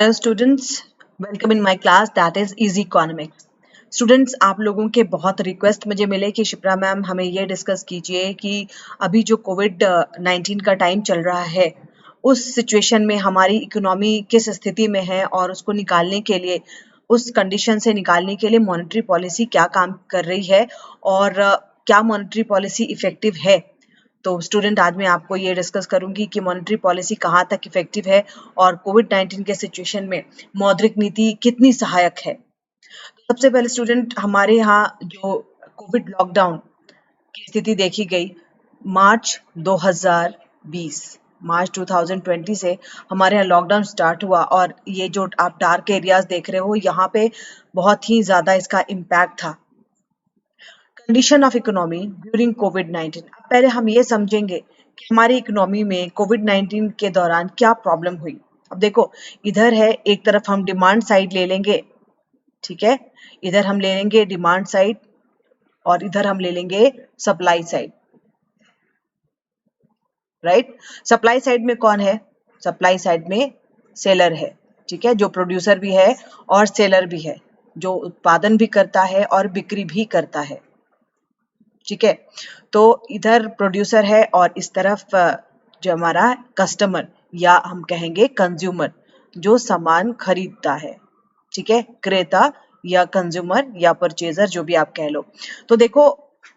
Hello students, welcome in my class that is Easy Economics. Students आप लोगों के बहुत रिक्वेस्ट मुझे मिले कि शिप्रा मैम हमें ये डिस्कस कीजिए कि अभी जो कोविड 19 का टाइम चल रहा है उस सिचुएशन में हमारी इकोनॉमी किस स्थिति में है और उसको निकालने के लिए उस कंडीशन से निकालने के लिए मॉनेटरी पॉलिसी क्या काम कर रही है और क्या मॉनेटरी पॉलिसी इफेक्टिव है। तो स्टूडेंट आज मैं आपको ये डिस्कस करूंगी कि मॉनेटरी पॉलिसी कहाँ तक इफेक्टिव है और कोविड 19 के सिचुएशन में मौद्रिक नीति कितनी सहायक है। सबसे पहले स्टूडेंट हमारे यहाँ जो कोविड लॉकडाउन की स्थिति देखी गई मार्च 2020 से हमारे यहाँ लॉकडाउन स्टार्ट हुआ और ये जो आप डार्क एरियाज देख रहे हो यहाँ पे बहुत ही ज्यादा इसका इम्पैक्ट था। कंडीशन ऑफ इकोनॉमी ड्यूरिंग कोविड-19। अब पहले हम ये समझेंगे कि हमारी इकोनॉमी में कोविड-19 के दौरान क्या प्रॉब्लम हुई। अब देखो इधर है, एक तरफ हम डिमांड साइड ले लेंगे, ठीक है, इधर हम ले लेंगे डिमांड साइड और इधर हम ले लेंगे supply side, right. Supply side में कौन है? सप्लाई साइड में सेलर है, ठीक है, जो प्रोड्यूसर भी है और सेलर भी है, जो उत्पादन भी करता है और बिक्री भी करता है, ठीक है। तो इधर प्रोड्यूसर है और इस तरफ जो हमारा कस्टमर या हम कहेंगे कंज्यूमर जो सामान खरीदता है, ठीक है, क्रेता या कंज्यूमर या परचेजर जो भी आप कह लो। तो देखो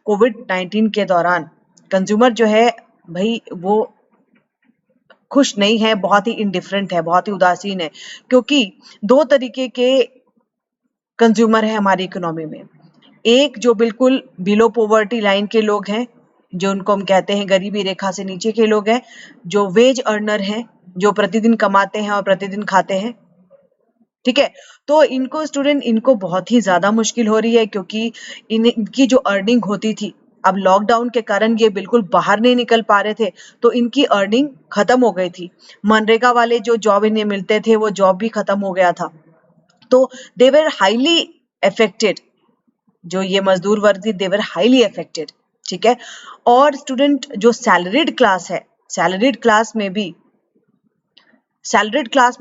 कोविड-19 के दौरान कंज्यूमर जो है भाई वो खुश नहीं है, बहुत ही इंडिफरेंट है, बहुत ही उदासीन है, क्योंकि दो तरीके के कंज्यूमर है हमारी इकोनॉमी में। एक जो बिल्कुल बिलो पॉवर्टी लाइन के लोग हैं, जो उनको हम कहते हैं गरीबी रेखा से नीचे के लोग हैं, जो वेज अर्नर हैं, जो प्रतिदिन कमाते हैं और प्रतिदिन खाते हैं, ठीक है। तो इनको स्टूडेंट इनको बहुत ही ज्यादा मुश्किल हो रही है क्योंकि इनकी जो अर्निंग होती थी, अब लॉकडाउन के कारण ये बिल्कुल बाहर नहीं निकल पा रहे थे, तो इनकी अर्निंग खत्म हो गई थी। मनरेगा वाले जो जॉब इन्हें मिलते थे वो जॉब भी खत्म हो गया था, तो दे वर हाईली अफेक्टेड। जो ये मजदूर वर्ग थी दे वर हाईली अफेक्टेड, ठीक है। और स्टूडेंट जो सैलरीड क्लास है, सैलरीड क्लास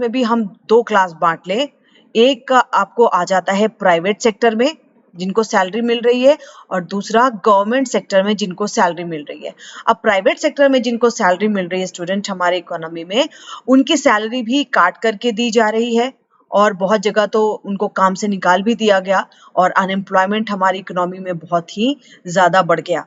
में भी हम दो क्लास बांट लें। एक का आपको आ जाता है प्राइवेट सेक्टर में जिनको सैलरी मिल रही है और दूसरा गवर्नमेंट सेक्टर में जिनको सैलरी मिल रही है। अब प्राइवेट सेक्टर में जिनको सैलरी मिल रही है स्टूडेंट हमारे इकोनॉमी में, उनकी सैलरी भी काट करके दी जा रही है और बहुत जगह तो उनको काम से निकाल भी दिया गया और अनएम्प्लॉयमेंट हमारी इकोनॉमी में बहुत ही ज्यादा बढ़ गया,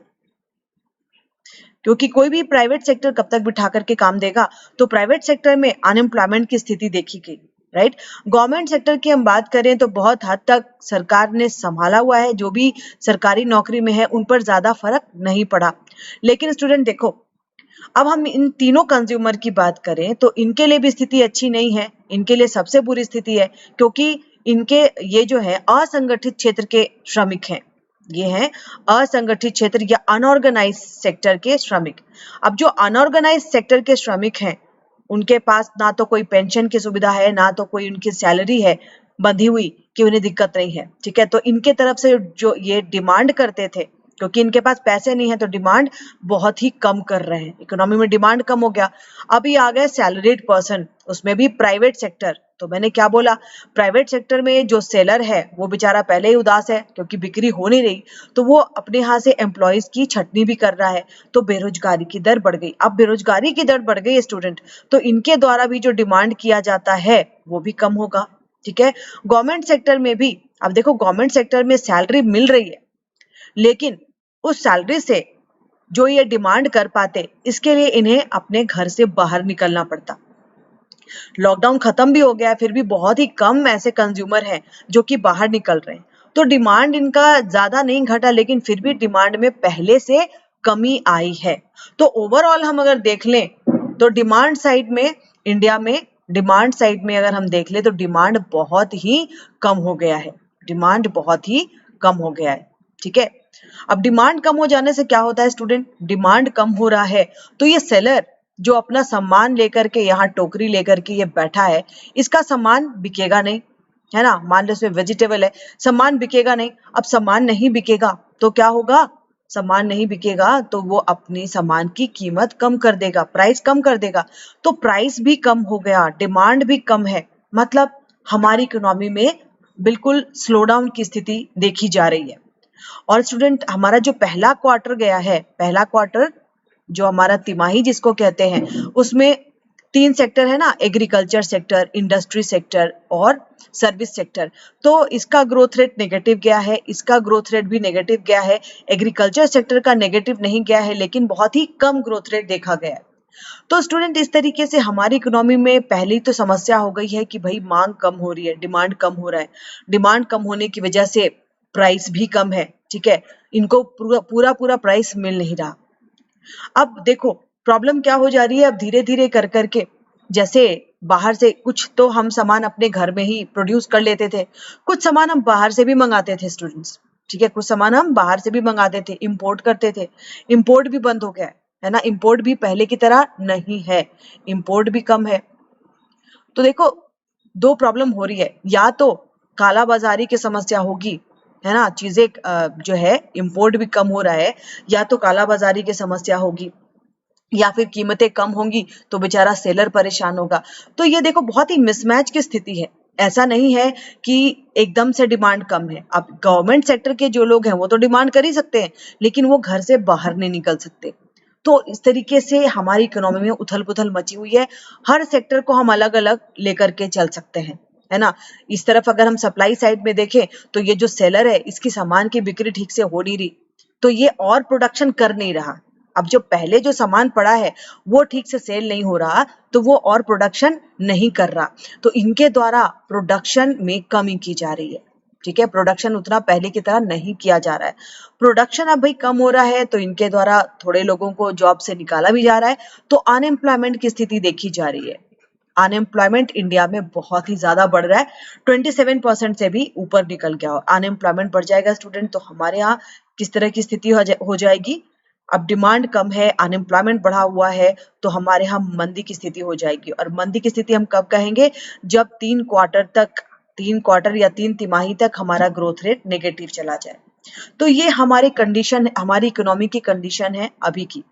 क्योंकि कोई भी प्राइवेट सेक्टर कब तक बिठा करके काम देगा। तो प्राइवेट सेक्टर में अनएम्प्लॉयमेंट की स्थिति देखी गई, राइट। गवर्नमेंट सेक्टर की हम बात करें तो बहुत हद तक सरकार ने संभाला हुआ है, जो भी सरकारी नौकरी में है उन पर ज्यादा फर्क नहीं पड़ा। लेकिन स्टूडेंट देखो अब हम इन तीनों कंज्यूमर की बात करें तो इनके लिए भी स्थिति अच्छी नहीं है, इनके लिए सबसे बुरी स्थिति है, क्योंकि इनके ये जो है असंगठित क्षेत्र के श्रमिक हैं, ये हैं असंगठित क्षेत्र या अनऑर्गेनाइज सेक्टर के श्रमिक। अब जो अनऑर्गेनाइज सेक्टर के श्रमिक हैं उनके पास ना तो कोई पेंशन की सुविधा है, ना तो कोई उनकी सैलरी है बंधी हुई कि उन्हें दिक्कत नहीं है, ठीक है। तो इनके तरफ से जो ये डिमांड करते थे, क्योंकि इनके पास पैसे नहीं है तो डिमांड बहुत ही कम कर रहे हैं, इकोनॉमी में डिमांड कम हो गया। अभी आ गए सैलरीड पर्सन, उसमें भी प्राइवेट सेक्टर। तो मैंने क्या बोला, प्राइवेट सेक्टर में जो सेलर है वो बेचारा पहले ही उदास है क्योंकि बिक्री हो नहीं रही, तो वो अपने यहाँ से एम्प्लॉयज की छटनी भी कर रहा है, तो बेरोजगारी की दर बढ़ गई। अब बेरोजगारी की दर बढ़ गई स्टूडेंट, तो इनके द्वारा भी जो डिमांड किया जाता है वो भी कम होगा, ठीक है। गवर्नमेंट सेक्टर में भी अब देखो गवर्नमेंट सेक्टर में सैलरी मिल रही है, लेकिन उस सैलरी से जो ये डिमांड कर पाते इसके लिए इन्हें अपने घर से बाहर निकलना पड़ता। लॉकडाउन खत्म भी हो गया फिर भी बहुत ही कम ऐसे कंज्यूमर हैं जो कि बाहर निकल रहे हैं, तो डिमांड इनका ज्यादा नहीं घटा, लेकिन फिर भी डिमांड में पहले से कमी आई है। तो ओवरऑल हम अगर देख लें तो डिमांड साइड में इंडिया में डिमांड साइड में अगर हम देख ले तो डिमांड बहुत ही कम हो गया है, डिमांड बहुत ही कम हो गया है, ठीक है। अब डिमांड कम हो जाने से क्या होता है स्टूडेंट, डिमांड कम हो रहा है तो ये सेलर जो अपना सामान लेकर के यहाँ टोकरी लेकर के ये बैठा है, इसका सामान बिकेगा नहीं, है ना। मान लो इसमें वेजिटेबल है, सामान बिकेगा नहीं। अब सामान नहीं बिकेगा तो क्या होगा, सामान नहीं बिकेगा तो वो अपनी सामान की कीमत कम कर देगा, प्राइस कम कर देगा, तो प्राइस भी कम हो गया, डिमांड भी कम है, मतलब हमारी इकोनॉमी में बिल्कुल स्लो डाउन की स्थिति देखी जा रही है। और स्टूडेंट, हमारा जो पहला क्वार्टर गया है, पहला क्वार्टर जो हमारा तिमाही जिसको कहते हैं, उसमें 3 सेक्टर है ना, एग्रीकल्चर सेक्टर, इंडस्ट्री सेक्टर और सर्विस सेक्टर। तो इसका ग्रोथ रेट नेगेटिव गया है, इसका ग्रोथ रेट भी नेगेटिव गया है। एग्रीकल्चर सेक्टर का नेगेटिव नहीं गया है, लेकिन बहुत ही कम ग्रोथ रेट देखा गया है। तो स्टूडेंट, इस तरीके से हमारी इकोनॉमी में पहली तो समस्या हो गई है कि भाई मांग कम हो रही है, डिमांड कम हो रहा है। डिमांड कम होने की वजह से प्राइस भी कम है, ठीक है, इनको पूरा पूरा प्राइस मिल नहीं रहा। अब देखो प्रॉब्लम क्या हो जा रही है, अब धीरे धीरे कर करके, जैसे बाहर से कुछ तो हम सामान अपने घर में ही प्रोड्यूस कर लेते थे, कुछ सामान हम बाहर से भी मंगाते थे स्टूडेंट्स, ठीक है, कुछ सामान हम बाहर से भी मंगाते थे, इंपोर्ट करते थे। इंपोर्ट भी बंद हो गया है ना, इंपोर्ट भी पहले की तरह नहीं है, इंपोर्ट भी कम है। तो देखो दो प्रॉब्लम हो रही है, या तो काला बाजारी की समस्या होगी, है ना, चीजें जो है इंपोर्ट भी कम हो रहा है, या तो काला बाजारी की समस्या होगी, या फिर कीमतें कम होंगी तो बेचारा सेलर परेशान होगा। तो ये देखो बहुत ही मिसमैच की स्थिति है। ऐसा नहीं है कि एकदम से डिमांड कम है। अब गवर्नमेंट सेक्टर के जो लोग हैं वो तो डिमांड कर ही सकते हैं, लेकिन वो घर से बाहर नहीं निकल सकते। तो इस तरीके से हमारी इकोनॉमी में उथल पुथल मची हुई है। हर सेक्टर को हम अलग अलग लेकर के चल सकते हैं, है ना। इस तरफ अगर हम सप्लाई साइड में देखें तो ये जो सेलर है इसकी सामान की बिक्री ठीक से हो नहीं रही, तो ये और प्रोडक्शन कर नहीं रहा। अब जो पहले जो सामान पड़ा है वो ठीक से सेल नहीं हो रहा, तो वो और प्रोडक्शन नहीं कर रहा, तो इनके द्वारा प्रोडक्शन में कमी की जा रही है, ठीक है। प्रोडक्शन उतना पहले की तरह नहीं किया जा रहा है। प्रोडक्शन अब भाई कम हो रहा है, तो इनके द्वारा थोड़े लोगों को जॉब से निकाला भी जा रहा है, तो अनएम्प्लॉयमेंट की स्थिति देखी जा रही है। अनएम्प्लॉयमेंट इंडिया में बहुत ही ज्यादा बढ़ रहा है, 27% से भी ऊपर निकल गया। और अनएम्प्लॉयमेंट बढ़ जाएगा स्टूडेंट, तो हमारे यहाँ किस तरह की स्थिति हो जाएगी। अब डिमांड कम है, अनएम्प्लॉयमेंट बढ़ा हुआ है, तो हमारे यहाँ मंदी की स्थिति हो जाएगी। और मंदी की स्थिति हम कब कहेंगे, जब 3 क्वार्टर या 3 तिमाही तक हमारा ग्रोथ रेट नेगेटिव चला जाए। तो ये हमारी कंडीशन, हमारी इकोनॉमी की कंडीशन है अभी की,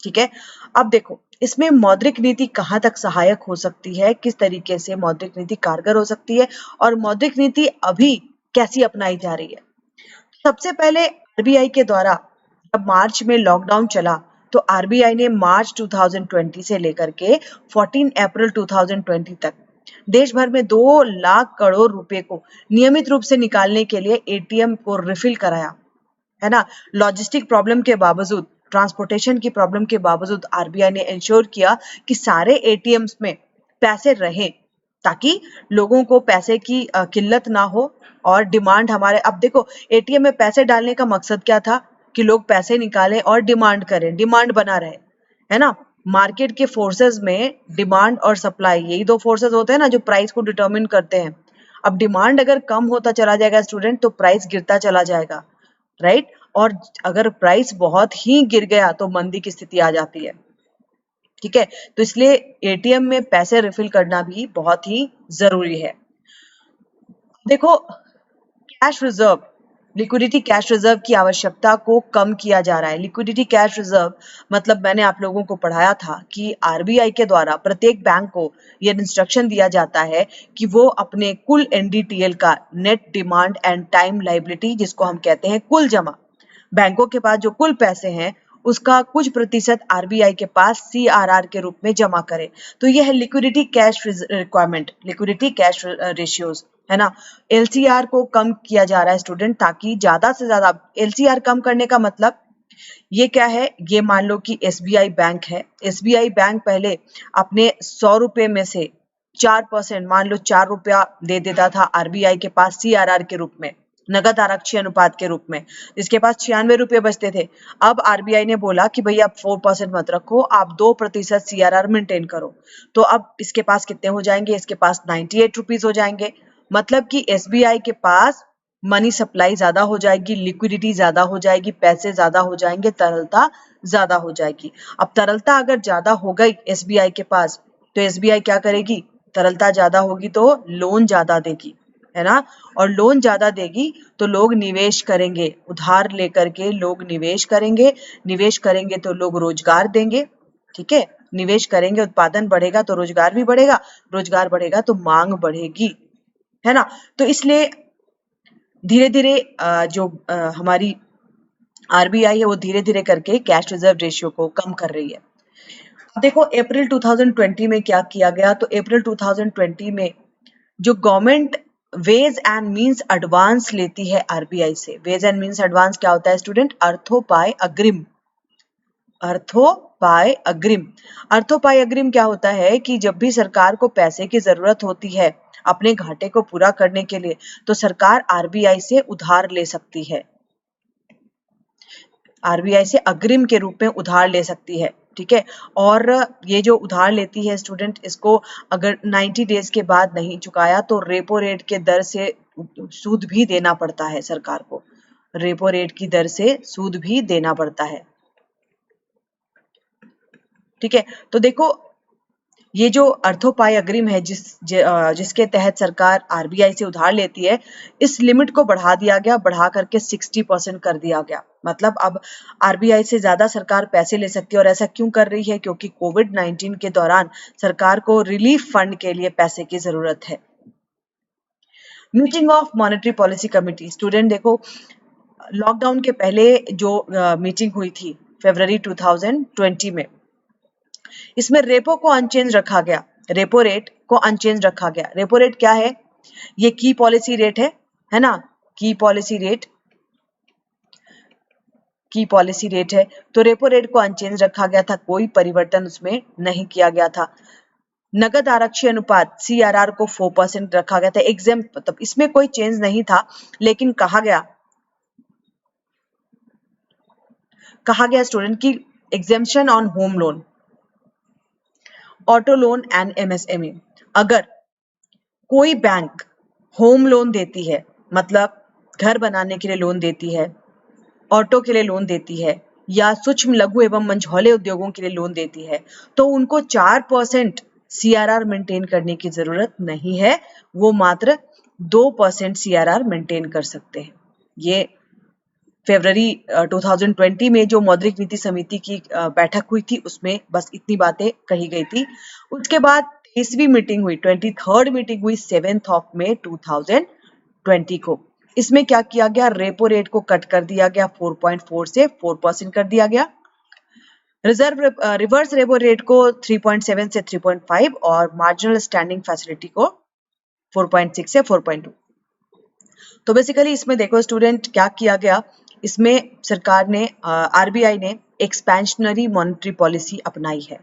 ठीक है। अब देखो इसमें मौद्रिक नीति कहाँ तक सहायक हो सकती है, किस तरीके से मौद्रिक नीति कारगर हो सकती है, और मौद्रिक नीति अभी कैसी अपनाई जा रही है। सबसे पहले आरबीआई के द्वारा जब मार्च में लॉकडाउन चला, तो आरबीआई ने मार्च 2020 से लेकर के 14 अप्रैल 2020 तक देश भर में 2 लाख करोड़ रुपए को नियमित रूप से निकालने के लिए एटीएम को रिफिल कराया, है ना। लॉजिस्टिक प्रॉब्लम के बावजूद, ट्रांसपोर्टेशन की प्रॉब्लम के बावजूद आरबीआई ने इंश्योर किया कि सारे एटीएम्स में पैसे रहें, ताकि लोगों को पैसे की किल्लत ना हो। और डिमांड हमारे, अब देखो एटीएम में पैसे डालने का मकसद क्या था, कि लोग पैसे निकालें और डिमांड करें, डिमांड बना रहे, है ना। मार्केट के फोर्सेस में डिमांड और सप्लाई, यही 2 फोर्सेस होते हैं ना जो प्राइस को डिटरमिन करते हैं। अब डिमांड अगर कम होता चला जाएगा स्टूडेंट, तो प्राइस गिरता चला जाएगा, राइट। और अगर प्राइस बहुत ही गिर गया तो मंदी की स्थिति आ जाती है, ठीक है। तो इसलिए एटीएम में पैसे रिफिल करना भी बहुत ही जरूरी है। देखो cash reserve, liquidity cash reserve की आवश्यकता को कम किया जा रहा है। लिक्विडिटी कैश रिजर्व मतलब मैंने आप लोगों को पढ़ाया था कि आरबीआई के द्वारा प्रत्येक बैंक को यह इंस्ट्रक्शन दिया जाता है कि वो अपने कुल एनडीटीएल का, net demand and time liability जिसको हम कहते हैं, कुल जमा, बैंकों के पास जो कुल पैसे हैं उसका कुछ प्रतिशत आरबीआई के पास सीआरआर के रूप में जमा करे। तो यह है liquidity cash requirement, liquidity cash ratios, है ना। एलसीआर को कम किया जा रहा है स्टूडेंट, ताकि ज्यादा से ज्यादा, एलसीआर कम करने का मतलब ये क्या है, ये मान लो कि एसबीआई बैंक है, एसबीआई बैंक पहले अपने 100 रुपए में से 4%, मान लो 4 रुपया दे देता था आरबीआई के पास सीआरआर के रूप में, नगद आरक्षी अनुपात के रूप में, जिसके पास 96 रुपये बचते थे। अब आरबीआई ने बोला कि भैया आप 4% मत रखो, आप 2% सीआरआर मेंटेन करो। तो अब इसके पास कितने हो जाएंगे, इसके पास 98 रुपीज हो जाएंगे। मतलब कि एसबीआई के पास मनी सप्लाई ज्यादा हो जाएगी, लिक्विडिटी ज्यादा हो जाएगी, पैसे ज्यादा हो जाएंगे, तरलता ज्यादा हो जाएगी। अब तरलता अगर ज्यादा हो गई एसबीआई के पास, तो एसबीआई क्या करेगी, तरलता ज्यादा होगी तो लोन ज्यादा देगी, है ना। और लोन ज्यादा देगी तो लोग निवेश करेंगे, उधार लेकर के लोग निवेश करेंगे, निवेश करेंगे तो लोग रोजगार देंगे, ठीक है। निवेश करेंगे, उत्पादन बढ़ेगा तो रोजगार भी बढ़ेगा, रोजगार बढ़ेगा तो मांग बढ़ेगी, है ना। तो इसलिए धीरे धीरे जो हमारी आरबीआई है वो धीरे धीरे करके कैश रिजर्व रेशियो को कम कर रही है। अब देखो अप्रैल 2020 में क्या किया गया, तो अप्रैल 2020 में जो government ways and means advance लेती है आरबीआई से, वेज एंड मींस एडवांस क्या होता है स्टूडेंट, अर्थोपाय अग्रिम। अर्थोपाय अग्रिम, अर्थोपाय अग्रिम क्या होता है कि जब भी सरकार को पैसे की जरूरत होती है अपने घाटे को पूरा करने के लिए, तो सरकार आरबीआई से उधार ले सकती है, आरबीआई से अग्रिम के रूप में उधार ले सकती है, ठीक है। और ये जो उधार लेती है स्टूडेंट, इसको अगर 90 डेज के बाद नहीं चुकाया तो रेपो रेट के दर से सूद भी देना पड़ता है सरकार को, रेपो रेट की दर से सूद भी देना पड़ता है, ठीक है। तो देखो ये जो अर्थोपाय अग्रिम है जिसके तहत सरकार आरबीआई से उधार लेती है, इस लिमिट को बढ़ा दिया गया, बढ़ा करके 60% कर दिया गया। मतलब अब आरबीआई से ज्यादा सरकार पैसे ले सकती है। और ऐसा क्यों कर रही है, क्योंकि कोविड-19 के दौरान सरकार को रिलीफ फंड के लिए पैसे की जरूरत है। Meeting of monetary policy committee, student देखो लॉकडाउन के पहले जो मीटिंग हुई थी फरवरी 2020 में, इसमें रेपो को अनचेंज रखा गया, रेपो रेट को अनचेंज रखा गया। रेपो रेट क्या है, ये की पॉलिसी रेट है ना, की पॉलिसी रेट, की पॉलिसी रेट है, तो रेपो रेट को अनचेंज रखा गया था, कोई परिवर्तन उसमें नहीं किया गया था। नगद आरक्षी अनुपात सीआरआर को 4% रखा गया था, एग्जाम, मतलब इसमें कोई चेंज नहीं था, लेकिन कहा गया स्टूडेंट की exemption on home loan, auto loan and MSME, अगर कोई बैंक होम लोन देती है, मतलब घर बनाने के लिए लोन देती है, ऑटो के लिए लोन देती है, या सूक्ष्म लघु एवं मंझौले उद्योगों के लिए लोन देती है, तो उनको 4% सीआरआर मेंटेन करने की जरूरत नहीं है, वो मात्र 2% सीआरआर मेंटेन कर सकते हैं। ये फरवरी 2020 में जो मौद्रिक नीति समिति की बैठक हुई थी उसमें बस इतनी बातें कही गई थी। उसके बाद 23वीं मीटिंग हुई, 23rd मीटिंग हुई 7th ऑफ मई 2020 को। इसमें क्या किया गया, रेपो रेट को कट कर दिया गया, 4.4 से 4% कर दिया गया। रिवर्स रेपो रेट को 3.7 से 3.5 और मार्जिनल स्टैंडिंग फैसिलिटी को 4.6 से 4.2। तो बेसिकली इसमें देखो स्टूडेंट क्या किया गया, इसमें सरकार ने आरबीआई ने एक्सपेंशनरी मॉनेटरी पॉलिसी अपनाई है।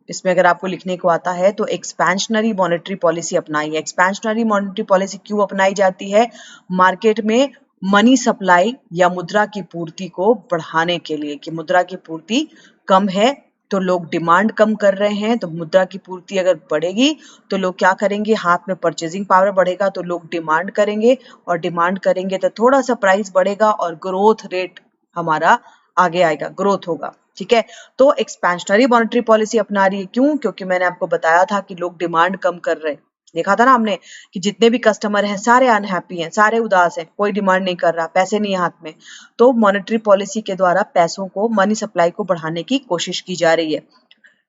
इसमें अगर आपको लिखने को आता है तो एक्सपेंशनरी मॉनेटरी पॉलिसी अपनाई है। एक्सपेंशनरी मॉनेटरी पॉलिसी क्यों अपनाई जाती है, मार्केट में मनी सप्लाई या मुद्रा की पूर्ति को बढ़ाने के लिए, कि मुद्रा की पूर्ति कम है तो लोग डिमांड कम कर रहे हैं, तो मुद्रा की पूर्ति अगर बढ़ेगी तो लोग क्या करेंगे, हाथ में परचेजिंग पावर बढ़ेगा तो लोग डिमांड करेंगे, और डिमांड करेंगे तो थोड़ा सा प्राइस बढ़ेगा और ग्रोथ रेट हमारा आगे आएगा, ग्रोथ होगा, ठीक है। तो एक्सपेंशनरी मॉनेटरी पॉलिसी अपना रही है, क्यों, क्योंकि मैंने आपको बताया था कि लोग डिमांड कम कर रहे हैं, देखा था ना हमने कि जितने भी कस्टमर हैं सारे अनहैप्पी हैं, सारे उदास हैं, कोई डिमांड नहीं कर रहा, पैसे नहीं है हाथ में। तो मॉनेटरी पॉलिसी के द्वारा पैसों को, मनी सप्लाई को बढ़ाने की कोशिश की जा रही है।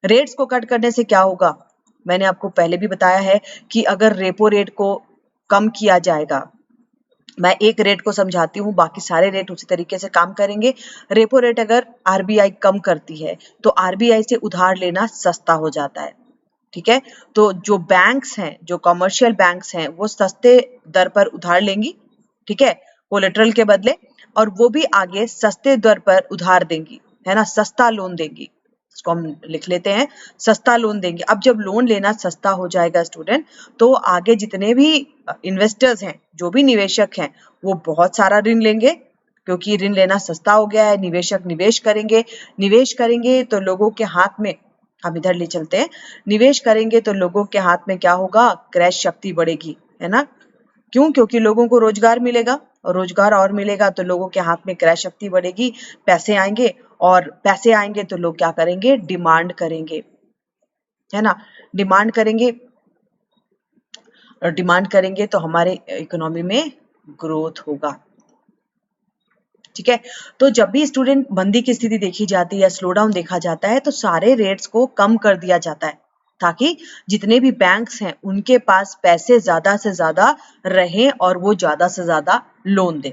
रेट्स को कट करने से क्या होगा, मैंने आपको पहले भी बताया है कि अगर रेपो रेट को कम किया जाएगा, मैं एक रेट को समझाती हूँ, बाकी सारे रेट उसी तरीके से काम करेंगे। रेपो रेट अगर आरबीआई कम करती है तो आरबीआई से उधार लेना सस्ता हो जाता है, ठीक है। तो जो बैंक्स हैं, जो कमर्शियल बैंक्स हैं, वो सस्ते दर पर उधार लेंगी, ठीक है, कोलेटरल के बदले, और वो भी आगे सस्ते दर पर उधार देंगी, है ना, सस्ता लोन देंगी। इसको हम लिख लेते हैं, सस्ता लोन देंगे। अब जब लोन लेना सस्ता हो जाएगा स्टूडेंट, तो आगे जितने भी इन्वेस्टर्स हैं, जो भी निवेशक हैं, वो बहुत सारा ऋण लेंगे, क्योंकि ऋण लेना सस्ता हो गया है। निवेशक निवेश करेंगे तो लोगों के हाथ में, हम इधर ले चलते हैं, निवेश करेंगे तो लोगों के हाथ में क्या होगा, क्रय शक्ति बढ़ेगी, है ना। क्यों, क्योंकि लोगों को रोजगार मिलेगा, और रोजगार और मिलेगा तो लोगों के हाथ में क्रय शक्ति बढ़ेगी, पैसे आएंगे, और पैसे आएंगे तो लोग क्या करेंगे, डिमांड करेंगे, है ना, डिमांड करेंगे, और डिमांड करेंगे तो हमारे इकोनॉमी में ग्रोथ होगा, ठीक है। तो जब भी स्टूडेंट मंदी की स्थिति देखी जाती है या स्लो डाउन देखा जाता है तो सारे रेट्स को कम कर दिया जाता है ताकि जितने भी बैंक्स हैं उनके पास पैसे ज्यादा से ज्यादा रहें और वो ज्यादा से ज्यादा लोन दें।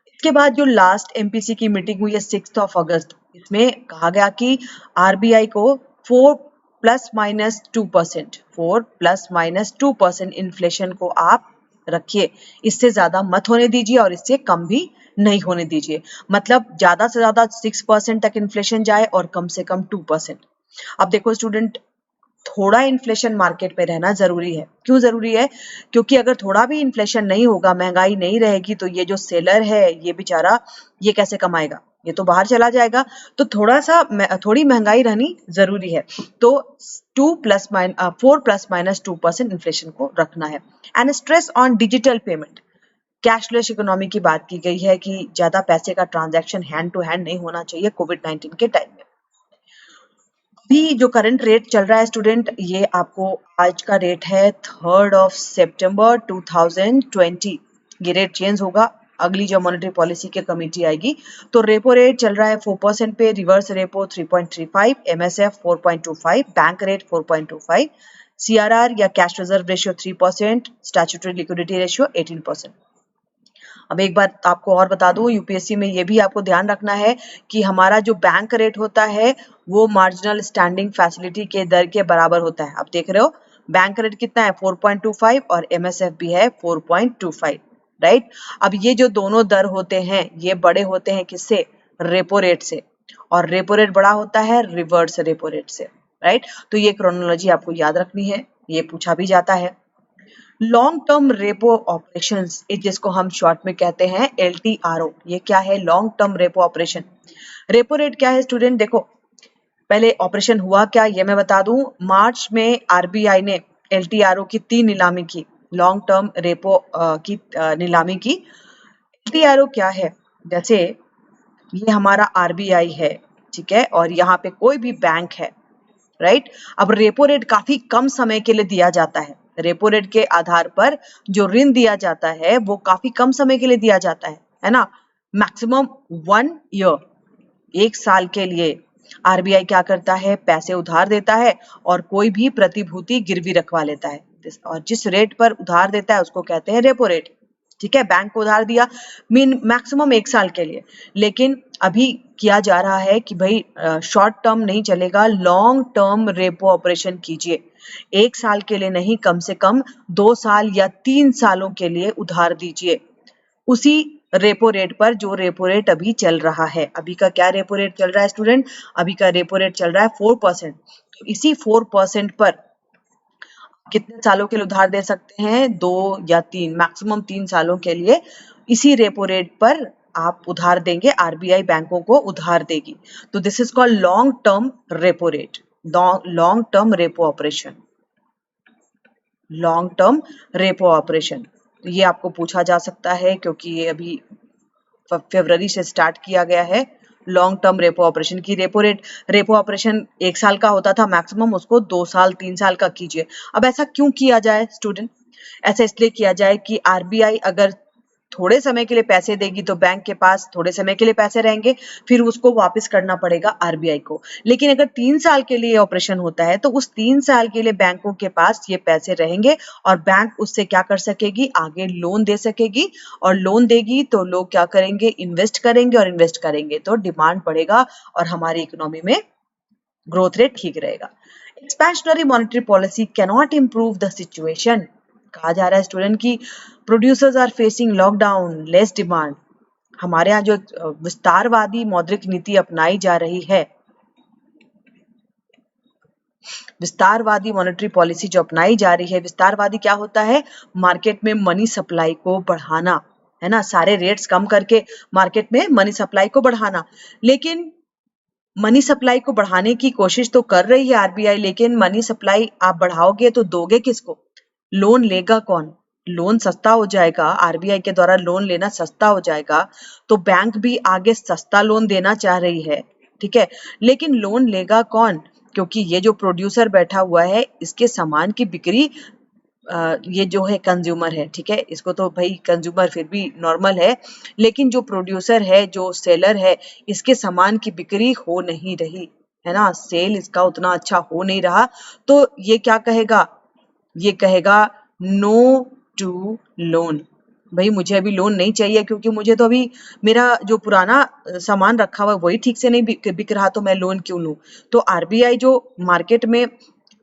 इसके बाद जो लास्ट एमपीसी की मीटिंग हुई है 6 अगस्त, इसमें कहा गया कि आरबीआई को 4 ± 2% इन्फ्लेशन को आप रखिए, इससे ज्यादा मत होने दीजिए और इससे कम भी नहीं होने दीजिए। मतलब ज्यादा से ज्यादा 6% तक इन्फ्लेशन जाए और कम से कम 2%। अब देखो स्टूडेंट, थोड़ा इन्फ्लेशन मार्केट में रहना जरूरी है। क्यों जरूरी है? क्योंकि अगर थोड़ा भी इन्फ्लेशन नहीं होगा, महंगाई नहीं रहेगी, तो ये जो सेलर है ये बेचारा ये कैसे कमाएगा? ये तो बाहर चला जाएगा। तो थोड़ी महंगाई रहनी जरूरी है। तो 4 ± 2% इन्फ्लेशन को रखना है। And stress on digital payment, cashless economy की बात की गई है कि ज्यादा पैसे का ट्रांजैक्शन हैंड टू हैंड नहीं होना चाहिए कोविड-19 के टाइम में। अभी जो करंट रेट चल रहा है स्टूडेंट, ये आपको आज का रेट है 3 सितंबर 2020। ये रेट चेंज होगा अगली जो मॉनेटरी पॉलिसी की कमेटी आएगी। तो रेपो रेट चल रहा है 4% पे, reverse repo 3.35, MSF 4.25, bank rate 4.25, CRR या कैश रिजर्व रेशियो 3%, स्टैट्यूटरी लिक्विडिटी रेशियो 18%। अब एक बात आपको और बता दूं, यूपीएससी में ये भी आपको ध्यान रखना है कि हमारा जो बैंक रेट होता है वो मार्जिनल स्टैंडिंग फैसिलिटी के दर के बराबर होता है। आप देख रहे हो बैंक रेट कितना है 4.25 और एमएसएफ भी है 4.25, राइट। अब ये जो दोनों दर होते हैं ये बड़े होते हैं किससे? रेपो रेट से। और रेपो रेट बड़ा होता है रिवर्स रेपो रेट से, राइट। तो ये क्रोनोलॉजी आपको याद रखनी है, ये पूछा भी जाता है। लॉन्ग टर्म रेपो ऑपरेशंस, जिसको हम शॉर्ट में कहते हैं एलटीआरओ, ये क्या है? Long term repo operation. Repo rate क्या है स्टूडेंट? देखो पहले ऑपरेशन हुआ क्या ये मैं बता दूं। मार्च में आरबीआई ने एलटीआरओ की 3 नीलामी की, लॉन्ग टर्म रेपो की नीलामी की। एलटीआरओ क्या है? जैसे ये हमारा आरबीआई है, ठीक है, और यहाँ पे कोई भी बैंक है, राइट। अब रेपो रेट काफी कम समय के लिए दिया जाता है। रेपो रेट के आधार पर जो ऋण दिया जाता है वो काफी कम समय के लिए दिया जाता है ना। मैक्सिमम 1 ईयर, 1 साल के लिए आरबीआई क्या करता है? पैसे उधार देता है और कोई भी प्रतिभूति गिरवी रखवा लेता है। और जिस रेट पर उधार देता है उसको कहते हैं रेपो रेट, ठीक है। बैंक को उधार दिया मैक्सिमम 1 साल के लिए, लेकिन अभी किया जा रहा है कि भाई शॉर्ट टर्म नहीं चलेगा, लॉन्ग टर्म रेपो ऑपरेशन कीजिए। 1 साल के लिए नहीं, कम से कम 2 साल या 3 सालों के लिए उधार दीजिए उसी रेपो रेट पर जो रेपो रेट अभी चल रहा है। अभी का क्या रेपो रेट चल रहा है स्टूडेंट? अभी का रेपो रेट चल रहा है 4%। तो इसी 4% पर कितने सालों के लिए उधार दे सकते हैं? 2 या 3, मैक्सिमम 3 सालों के लिए इसी रेपो रेट पर आप उधार देंगे, आरबीआई बैंकों को उधार देगी। तो this is called long term repo rate, long term repo operation, long term repo operation. तो ये आपको पूछा जा सकता है क्योंकि ये अभी फरवरी से स्टार्ट किया गया है लॉन्ग टर्म रेपो ऑपरेशन की। रेपो ऑपरेशन 1 साल का होता था मैक्सिमम, उसको 2 साल 3 साल का कीजिए। अब ऐसा क्यों किया जाए स्टूडेंट? ऐसा इसलिए किया जाए कि आरबीआई अगर थोड़े समय के लिए पैसे देगी तो बैंक के पास थोड़े समय के लिए पैसे रहेंगे, फिर उसको वापस करना पड़ेगा आरबीआई को। लेकिन अगर 3 साल के लिए ऑपरेशन होता है तो उस 3 साल के लिए बैंकों के पास ये पैसे रहेंगे और बैंक उससे क्या कर सकेगी? आगे लोन दे सकेगी। और लोन देगी तो लोग क्या करेंगे? इन्वेस्ट करेंगे, और इन्वेस्ट करेंगे तो डिमांड बढ़ेगा और हमारी इकोनॉमी में ग्रोथ रेट ठीक रहेगा। Expansionary monetary policy cannot improve the situation. कहा जा रहा है स्टूडेंट की producers are facing lockdown, less demand. हमारे यहाँ जो विस्तारवादी मौद्रिक नीति अपनाई जा रही है, विस्तारवादी मॉनेटरी पॉलिसी जो अपनाई जा रही है, विस्तारवादी क्या होता है? मार्केट में मनी सप्लाई को बढ़ाना, है ना, सारे रेट्स कम करके मार्केट में मनी सप्लाई को बढ़ाना। लेकिन मनी सप्लाई को बढ़ाने की कोशिश तो कर रही है आरबीआई, लेकिन मनी सप्लाई आप बढ़ाओगे तो दोगे किसको? लोन लेगा कौन? लोन सस्ता हो जाएगा, आरबीआई के द्वारा लोन लेना सस्ता हो जाएगा, तो बैंक भी आगे सस्ता लोन देना चाह रही है, ठीक है। लेकिन लोन लेगा कौन? क्योंकि ये जो प्रोड्यूसर बैठा हुआ है इसके सामान की बिक्री ये जो है कंज्यूमर है, ठीक है, इसको तो भाई कंज्यूमर फिर भी नॉर्मल है, लेकिन जो प्रोड्यूसर है, जो सेलर है, इसके सामान की बिक्री हो नहीं रही है ना, सेल इसका उतना अच्छा हो नहीं रहा, तो ये क्या कहेगा, ये कहेगा नो टू लोन। भाई मुझे अभी लोन नहीं चाहिए, क्योंकि मुझे तो अभी मेरा जो पुराना सामान रखा हुआ है वही ठीक से नहीं बिक रहा, तो मैं लोन क्यों लूं। तो आरबीआई जो मार्केट में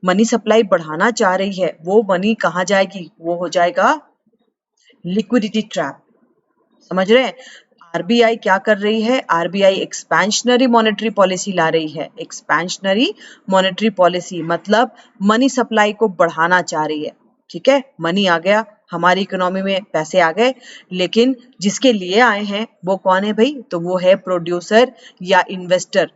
मनी सप्लाई बढ़ाना चाह रही है, वो मनी कहाँ जाएगी, वो हो जाएगा लिक्विडिटी ट्रैप। समझ रहे हैं, आरबीआई क्या कर रही है, आरबीआई एक्सपेंशनरी मॉनेटरी पॉलिसी ला रही है। एक्सपेंशनरी मॉनेटरी पॉलिसी मतलब मनी सप्लाई को बढ़ाना चाह रही है, ठीक है, मनी आ गया हमारी इकोनॉमी में, पैसे आ गए, लेकिन जिसके लिए आए हैं वो कौन है भाई, तो वो है प्रोड्यूसर या इन्वेस्टर,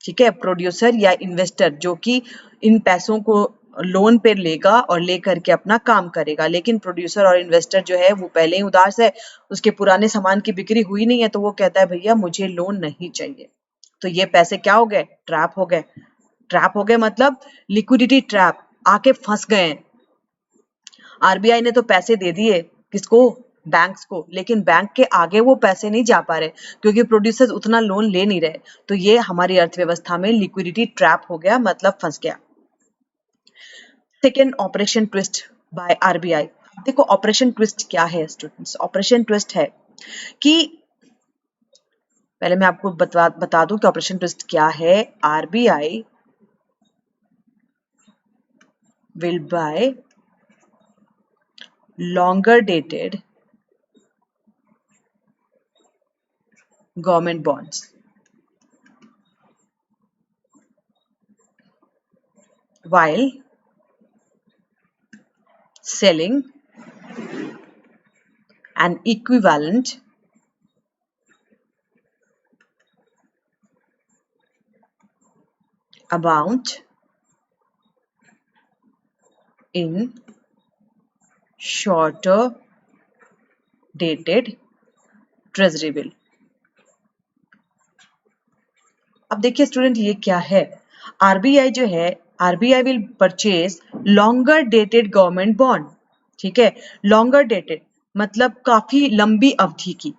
ठीक है, प्रोड्यूसर या इन्वेस्टर जो कि इन पैसों को लोन पे लेगा और लेकर के अपना काम करेगा। लेकिन प्रोड्यूसर और इन्वेस्टर जो है वो पहले ही उदास है, उसके पुराने सामान की बिक्री हुई नहीं है, तो वो कहता है भैया मुझे लोन नहीं चाहिए। तो ये पैसे क्या हो गए, ट्रैप हो गए। ट्रैप हो गए मतलब लिक्विडिटी ट्रैप, आके फंस गए। आरबीआई ने तो पैसे दे दिए, किसको, बैंक्स को, लेकिन बैंक के आगे वो पैसे नहीं जा पा रहे, क्योंकि प्रोड्यूसर्स उतना लोन ले नहीं रहे। तो ये हमारी अर्थव्यवस्था में लिक्विडिटी ट्रैप हो गया, मतलब फंस गया। Second, operation twist by RBI. देखो ऑपरेशन ट्विस्ट क्या है स्टूडेंट्स, ऑपरेशन ट्विस्ट है कि पहले मैं आपको बता दूं कि ऑपरेशन ट्विस्ट क्या है। RBI will buy longer dated government bonds while selling an equivalent amount in shorter dated treasury bill। अब देखिए स्टूडेंट ये क्या है, आरबीआई जो है, RBI will purchase longer dated government bond, ठीक है, लॉन्गर डेटेड मतलब काफी लंबी अवधि की।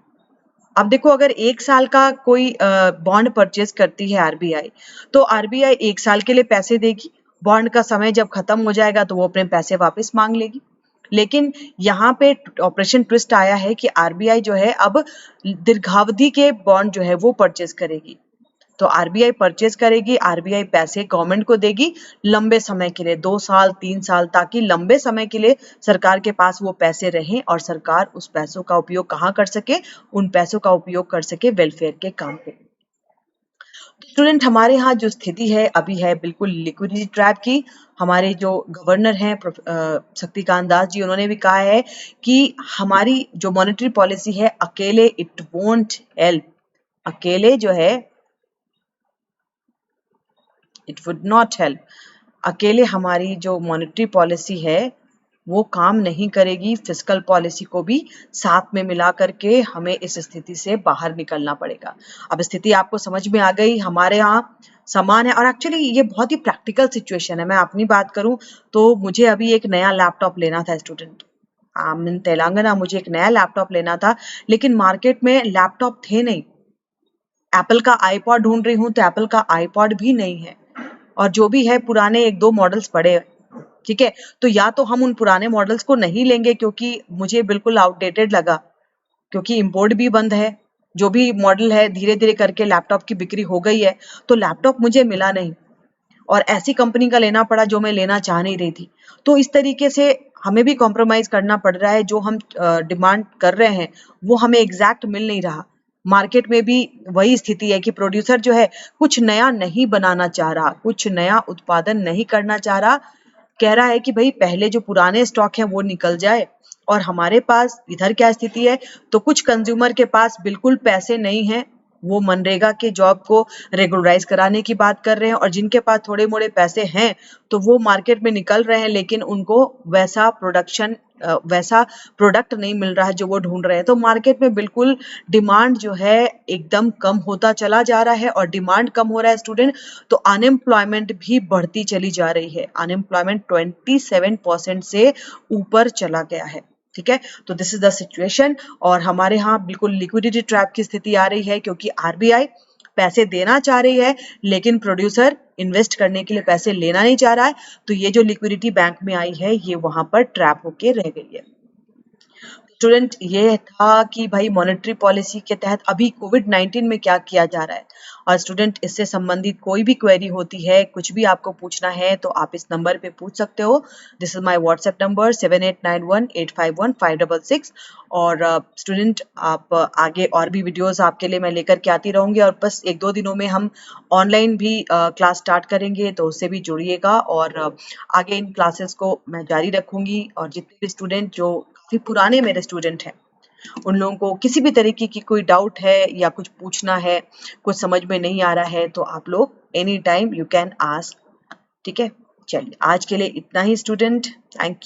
अब देखो अगर 1 साल का कोई बॉन्ड परचेज करती है आरबीआई, तो आरबीआई 1 साल के लिए पैसे देगी, बॉन्ड का समय जब खत्म हो जाएगा तो वो अपने पैसे वापस मांग लेगी। लेकिन यहाँ पे ऑपरेशन ट्विस्ट आया है कि आरबीआई जो है अब दीर्घावधि के बॉन्ड जो है वो परचेज करेगी। तो आरबीआई परचेज करेगी, आरबीआई पैसे गवर्नमेंट को देगी लंबे समय के लिए, 2 साल 3 साल, ताकि लंबे समय के लिए सरकार के पास वो पैसे रहें और सरकार उस पैसों का उपयोग कहाँ कर सके, उन पैसों का उपयोग कर सके वेलफेयर के काम पे। स्टूडेंट हमारे यहाँ जो स्थिति है अभी है बिल्कुल लिक्विडिटी ट्रैप की। हमारे जो गवर्नर हैं शक्तिकांत दास जी, उन्होंने भी कहा है कि हमारी जो मॉनेटरी पॉलिसी है अकेले इट वोंट हेल्प, अकेले जो है इट वुड नॉट हेल्प, अकेले हमारी जो मॉनेटरी पॉलिसी है वो काम नहीं करेगी, फिस्कल पॉलिसी को भी साथ में मिला करके हमें इस स्थिति से बाहर निकलना पड़ेगा। अब स्थिति आपको समझ में आ गई, हमारे यहाँ समान है, और एक्चुअली ये बहुत ही प्रैक्टिकल सिचुएशन है। मैं अपनी बात करूं तो मुझे अभी एक नया लैपटॉप लेना था स्टूडेंट, इन तेलंगाना मुझे एक नया लैपटॉप लेना था, लेकिन मार्केट में लैपटॉप थे नहीं। एप्पल का आईपॉड ढूंढ रही हूँ तो एप्पल का आईपॉड भी नहीं है, और जो भी है पुराने 1-2 मॉडल्स पड़े हैं, ठीक है। तो या तो हम उन पुराने मॉडल्स को नहीं लेंगे क्योंकि मुझे बिल्कुल आउटडेटेड लगा, क्योंकि इंपोर्ट भी बंद है, जो भी मॉडल है धीरे धीरे करके लैपटॉप की बिक्री हो गई है, तो लैपटॉप मुझे मिला नहीं और ऐसी कंपनी का लेना पड़ा जो मैं लेना चाह नहीं रही थी। तो इस तरीके से हमें भी कॉम्प्रोमाइज करना पड़ रहा है, जो हम डिमांड कर रहे हैं वो हमें एग्जैक्ट मिल नहीं रहा। मार्केट में भी वही स्थिति है कि प्रोड्यूसर जो है कुछ नया नहीं बनाना चाह रहा, कुछ नया उत्पादन नहीं करना चाह रहा, कह रहा है कि भाई पहले जो पुराने स्टॉक हैं वो निकल जाए। और हमारे पास इधर क्या स्थिति है, तो कुछ कंज्यूमर के पास बिल्कुल पैसे नहीं है, वो मनरेगा के जॉब को रेगुलराइज कराने की बात कर रहे हैं, और जिनके पास थोड़े मोड़े पैसे हैं तो वो मार्केट में निकल रहे हैं, लेकिन उनको वैसा प्रोडक्ट नहीं मिल रहा है जो वो ढूंढ रहे हैं। तो मार्केट में बिल्कुल डिमांड जो है एकदम कम होता चला जा रहा है, और डिमांड कम हो रहा है स्टूडेंट, तो अनएम्प्लॉयमेंट भी बढ़ती चली जा रही है। अनएम्प्लॉयमेंट 27% से ऊपर चला गया है। ठीक है, तो दिस इज द सिचुएशन, और हमारे यहाँ बिल्कुल लिक्विडिटी ट्रैप की स्थिति आ रही है, क्योंकि आरबीआई पैसे देना चाह रही है लेकिन प्रोड्यूसर इन्वेस्ट करने के लिए पैसे लेना नहीं चाह रहा है। तो ये जो लिक्विडिटी बैंक में आई है ये वहां पर ट्रैप होके रह गई है। स्टूडेंट, ये था कि भाई मॉनेटरी पॉलिसी के तहत अभी कोविड-19 में क्या किया जा रहा है। और स्टूडेंट, इससे संबंधित कोई भी क्वेरी होती है, कुछ भी आपको पूछना है, तो आप इस नंबर पे पूछ सकते हो। This is my WhatsApp number 7891851566। और स्टूडेंट, आप आगे और भी वीडियोस आपके लिए मैं लेकर के आती रहूंगी, और बस 1-2 दिनों में हम ऑनलाइन भी क्लास स्टार्ट करेंगे, तो उससे भी जुड़िएगा। और आगे इन क्लासेस को मैं जारी रखूंगी, और जितने भी स्टूडेंट जो काफी पुराने मेरे स्टूडेंट हैं, उन लोगों को किसी भी तरीके की कोई डाउट है या कुछ पूछना है, कुछ समझ में नहीं आ रहा है, तो आप लोग any time you can ask. ठीक है, चलिए आज के लिए इतना ही स्टूडेंट, थैंक यू।